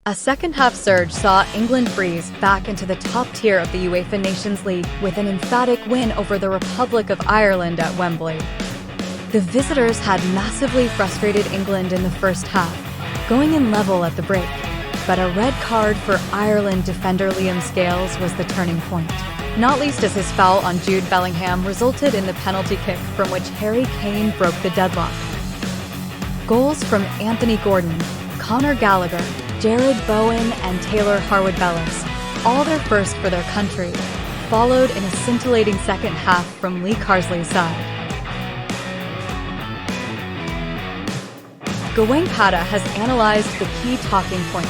A second-half surge saw England breeze back into the top tier of the UEFA Nations League with an emphatic win over the Republic of Ireland at Wembley. The visitors had massively frustrated England in the first half, going in level at the break, but a red card for Ireland defender Liam Scales was the turning point. Not least as his foul on Jude Bellingham resulted in the penalty kick from which Harry Kane broke the deadlock. Goals from Anthony Gordon, Conor Gallagher, Jarrod, Bowen, and Taylor Harwood-Bellis, all their first for their country, followed in a scintillating second half from Lee Carsley's side. Gawang Patah has analyzed the key talking points.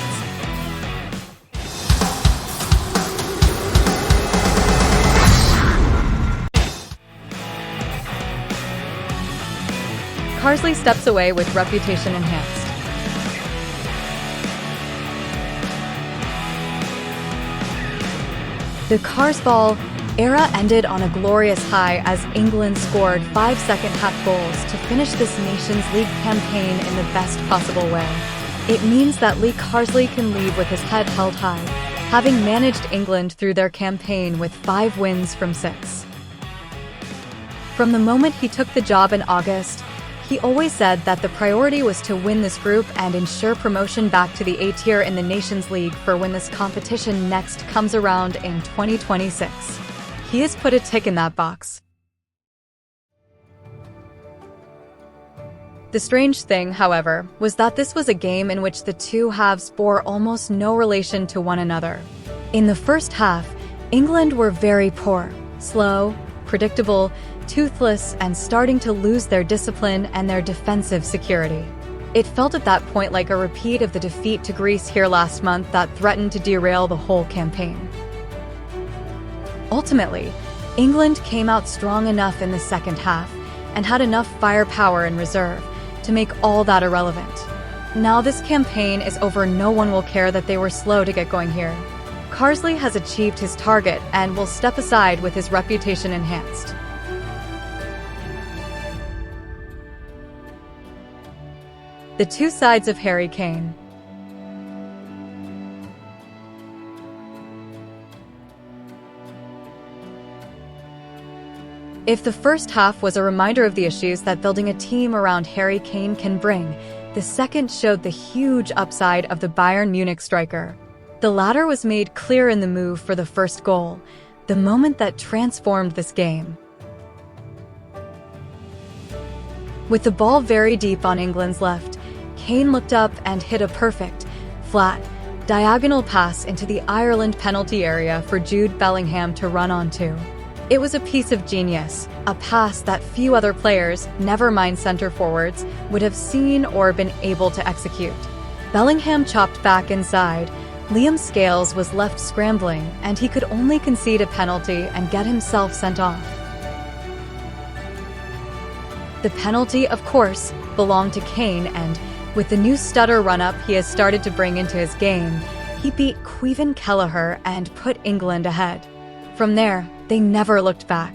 Carsley steps away with reputation enhanced. The Carsley era ended on a glorious high as England scored 5 second-half goals to finish this Nations League campaign in the best possible way. It means that Lee Carsley can leave with his head held high, having managed England through their campaign with 5 wins from 6. From the moment he took the job in August, he always said that the priority was to win this group and ensure promotion back to the A tier in the Nations League for when this competition next comes around in 2026. He has put a tick in that box. The strange thing, however, was that this was a game in which the two halves bore almost no relation to one another. In the first half, England were very poor, slow, predictable, toothless, and starting to lose their discipline and their defensive security. It felt at that point like a repeat of the defeat to Greece here last month that threatened to derail the whole campaign. Ultimately, England came out strong enough in the second half and had enough firepower in reserve to make all that irrelevant. Now this campaign is over, no one will care that they were slow to get going here. Carsley has achieved his target and will step aside with his reputation enhanced. The two sides of Harry Kane. If the first half was a reminder of the issues that building a team around Harry Kane can bring, the second showed the huge upside of the Bayern Munich striker. The latter was made clear in the move for the first goal, the moment that transformed this game. With the ball very deep on England's left, Kane looked up and hit a perfect, flat, diagonal pass into the Ireland penalty area for Jude Bellingham to run onto. It was a piece of genius, a pass that few other players, never mind center forwards, would have seen or been able to execute. Bellingham chopped back inside, Liam Scales was left scrambling, and he could only concede a penalty and get himself sent off. The penalty, of course, belonged to Kane, and with the new stutter run-up he has started to bring into his game, he beat Gawang Patah and put England ahead. From there, they never looked back.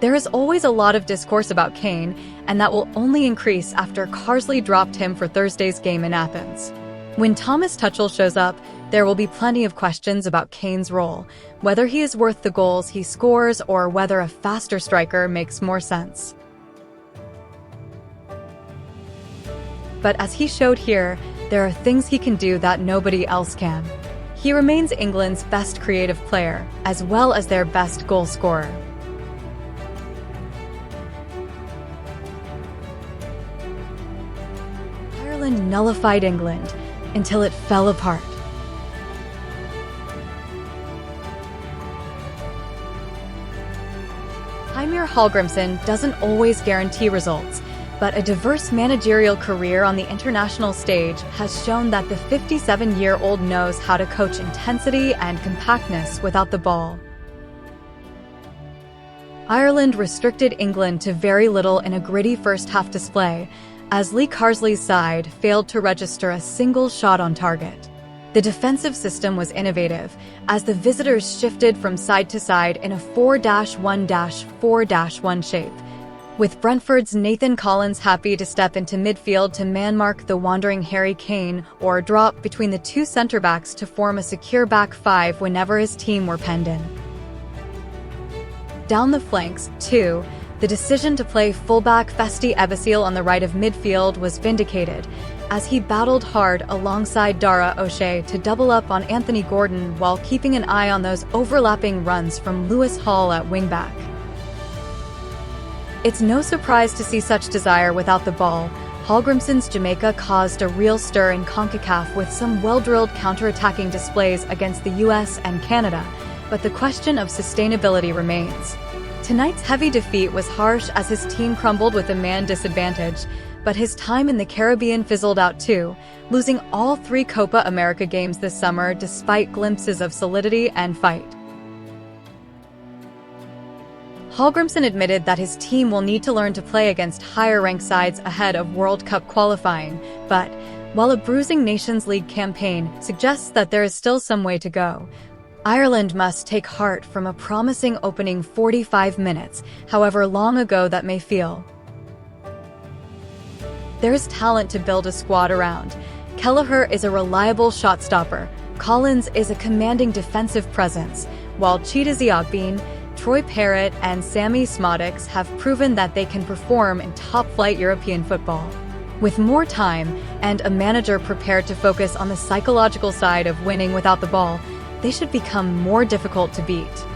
There is always a lot of discourse about Kane, and that will only increase after Carsley dropped him for Thursday's game in Athens. When Thomas Tuchel shows up, there will be plenty of questions about Kane's role, whether he is worth the goals he scores or whether a faster striker makes more sense. But as he showed here, there are things he can do that nobody else can. He remains England's best creative player, as well as their best goal scorer. Ireland nullified England until it fell apart. Heimir Hallgrimsson doesn't always guarantee results, but a diverse managerial career on the international stage has shown that the 57-year-old knows how to coach intensity and compactness without the ball. Ireland restricted England to very little in a gritty first-half display, as Lee Carsley's side failed to register a single shot on target. The defensive system was innovative, as the visitors shifted from side to side in a 4-1-4-1 shape, With Brentford's Nathan Collins happy to step into midfield to man-mark the wandering Harry Kane or drop between the two centre-backs to form a secure back five whenever his team were penned in. Down the flanks, too, the decision to play fullback Festi Ebisile on the right of midfield was vindicated, as he battled hard alongside Dara O'Shea to double up on Anthony Gordon while keeping an eye on those overlapping runs from Lewis Hall at wingback. It's no surprise to see such desire without the ball. Hallgrimsson's Jamaica caused a real stir in CONCACAF with some well-drilled counter-attacking displays against the US and Canada, but the question of sustainability remains. Tonight's heavy defeat was harsh as his team crumbled with a man disadvantage, but his time in the Caribbean fizzled out too, losing all 3 Copa America games this summer despite glimpses of solidity and fight. Hallgrimsson admitted that his team will need to learn to play against higher-ranked sides ahead of World Cup qualifying, but while a bruising Nations League campaign suggests that there is still some way to go, Ireland must take heart from a promising opening 45 minutes, however long ago that may feel. There's talent to build a squad around. Kelleher is a reliable shot stopper, Collins is a commanding defensive presence, while Chidozie Ogbene, Troy Parrott and Sammy Smodics have proven that they can perform in top-flight European football. With more time and a manager prepared to focus on the psychological side of winning without the ball, they should become more difficult to beat.